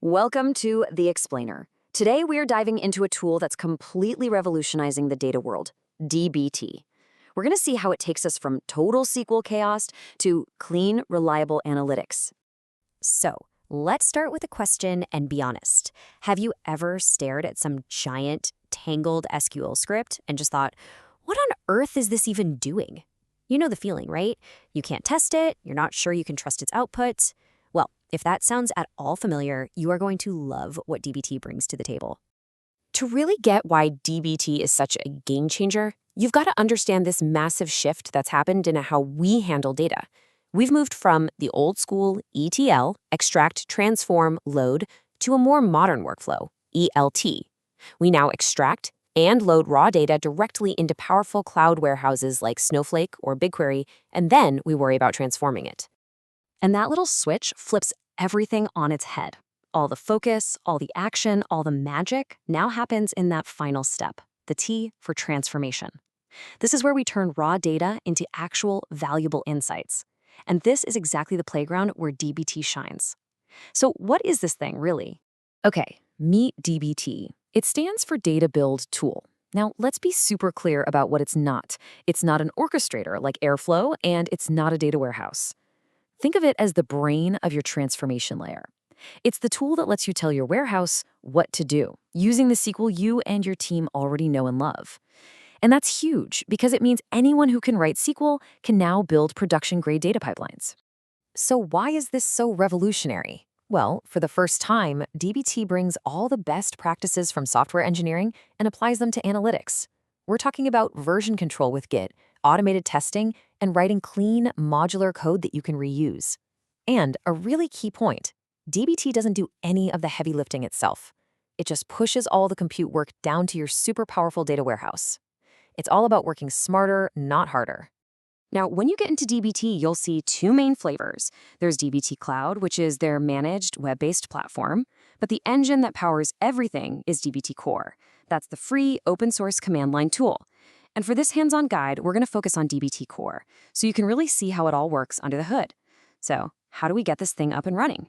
Welcome to The Explainer. Today we are diving into a tool that's completely revolutionizing the data world, dbt. We're going to see how it takes us from total SQL chaos to clean, reliable analytics. So, let's start with a question and be honest. Have you ever stared at some giant, tangled SQL script and just thought, what on earth is this even doing? You know the feeling, right? You can't test it, you're not sure you can trust its output. Well, if that sounds at all familiar, you are going to love what dbt brings to the table. To really get why dbt is such a game changer, you've got to understand this massive shift that's happened in how we handle data. We've moved from the old school ETL, extract, transform, load, to a more modern workflow, ELT. We now extract and load raw data directly into powerful cloud warehouses like Snowflake or BigQuery, and then we worry about transforming it. And that little switch flips everything on its head. All the focus, all the action, all the magic now happens in that final step, the T for transformation. This is where we turn raw data into actual valuable insights. And this is exactly the playground where dbt shines. So what is this thing, really? Okay, meet dbt. It stands for Data Build Tool. Now, let's be super clear about what it's not. It's not an orchestrator like Airflow, and it's not a data warehouse. Think of it as the brain of your transformation layer. It's the tool that lets you tell your warehouse what to do, using the SQL you and your team already know and love. And that's huge because it means anyone who can write SQL can now build production-grade data pipelines. So why is this so revolutionary? Well, for the first time, dbt brings all the best practices from software engineering and applies them to analytics. We're talking about version control with Git, automated testing, and writing clean, modular code that you can reuse. And a really key point, dbt doesn't do any of the heavy lifting itself. It just pushes all the compute work down to your super powerful data warehouse. It's all about working smarter, not harder. Now, when you get into dbt, you'll see two main flavors. There's dbt Cloud, which is their managed web-based platform, but the engine that powers everything is dbt Core. That's the free open-source command line tool. And for this hands-on guide, we're going to focus on dbt Core, so you can really see how it all works under the hood. So, how do we get this thing up and running?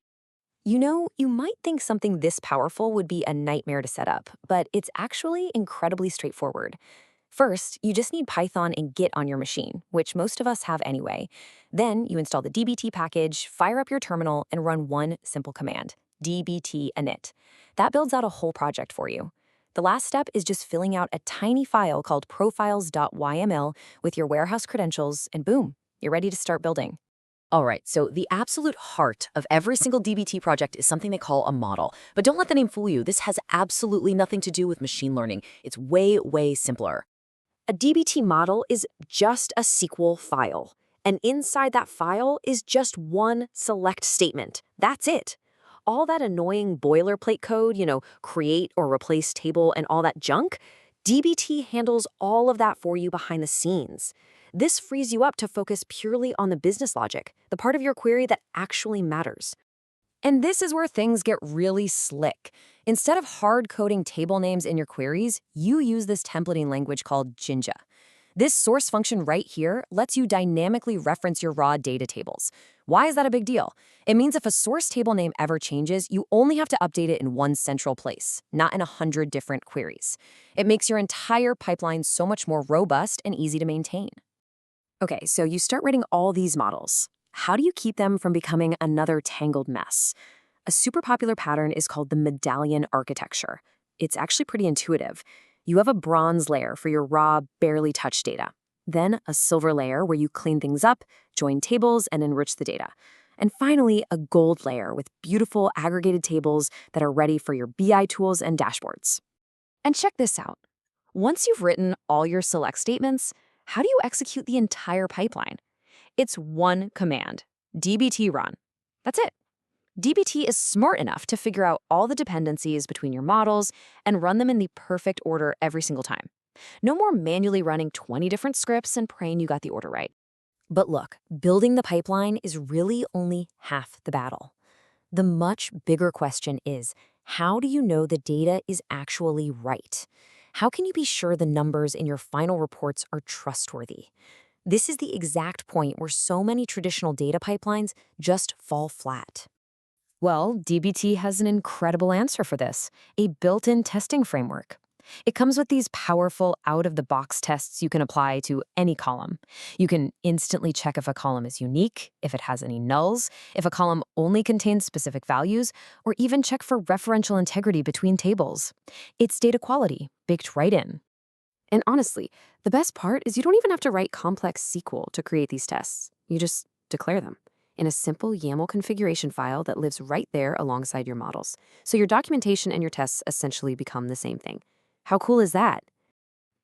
You know, you might think something this powerful would be a nightmare to set up, but it's actually incredibly straightforward. First, you just need Python and Git on your machine, which most of us have anyway. Then you install the dbt package, fire up your terminal, and run one simple command, dbt init. That builds out a whole project for you. The last step is just filling out a tiny file called profiles.yml with your warehouse credentials, and boom, you're ready to start building. All right, so the absolute heart of every single dbt project is something they call a model. But don't let the name fool you. This has absolutely nothing to do with machine learning. It's way, way simpler. A dbt model is just a SQL file, and inside that file is just one select statement. That's it. All that annoying boilerplate code, create or replace table and all that junk, dbt handles all of that for you behind the scenes. This frees you up to focus purely on the business logic, the part of your query that actually matters. And this is where things get really slick. Instead of hard-coding table names in your queries, you use this templating language called Jinja. This source function right here lets you dynamically reference your raw data tables. Why is that a big deal? It means if a source table name ever changes, you only have to update it in one central place, not in 100 different queries. It makes your entire pipeline so much more robust and easy to maintain. Okay, so you start writing all these models. How do you keep them from becoming another tangled mess? A super popular pattern is called the Medallion architecture. It's actually pretty intuitive. You have a bronze layer for your raw, barely touched data. Then a silver layer where you clean things up, join tables, and enrich the data. And finally, a gold layer with beautiful aggregated tables that are ready for your BI tools and dashboards. And check this out. Once you've written all your select statements, how do you execute the entire pipeline? It's one command, dbt run. That's it. dbt is smart enough to figure out all the dependencies between your models and run them in the perfect order every single time. No more manually running 20 different scripts and praying you got the order right. But look, building the pipeline is really only half the battle. The much bigger question is, how do you know the data is actually right? How can you be sure the numbers in your final reports are trustworthy? This is the exact point where so many traditional data pipelines just fall flat. Well, DBT has an incredible answer for this, a built-in testing framework. It comes with these powerful out-of-the-box tests you can apply to any column. You can instantly check if a column is unique, if it has any nulls, if a column only contains specific values, or even check for referential integrity between tables. It's data quality, baked right in. And honestly, the best part is you don't even have to write complex SQL to create these tests. You just declare them in a simple YAML configuration file that lives right there alongside your models. So your documentation and your tests essentially become the same thing. How cool is that?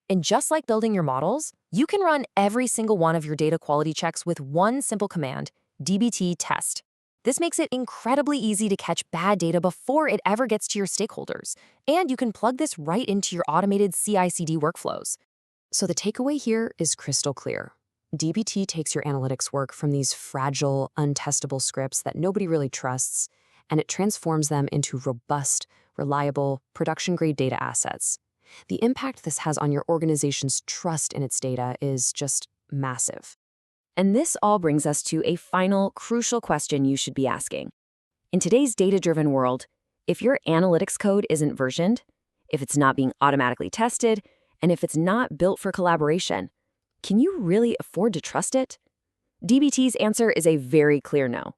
And just like building your models, you can run every single one of your data quality checks with one simple command, dbt test. This makes it incredibly easy to catch bad data before it ever gets to your stakeholders. And you can plug this right into your automated CI/CD workflows. So the takeaway here is crystal clear. dbt takes your analytics work from these fragile, untestable scripts that nobody really trusts, and it transforms them into robust, reliable, production-grade data assets. The impact this has on your organization's trust in its data is just massive. And this all brings us to a final, crucial question you should be asking. In today's data-driven world, if your analytics code isn't versioned, if it's not being automatically tested, and if it's not built for collaboration, can you really afford to trust it? dbt's answer is a very clear no.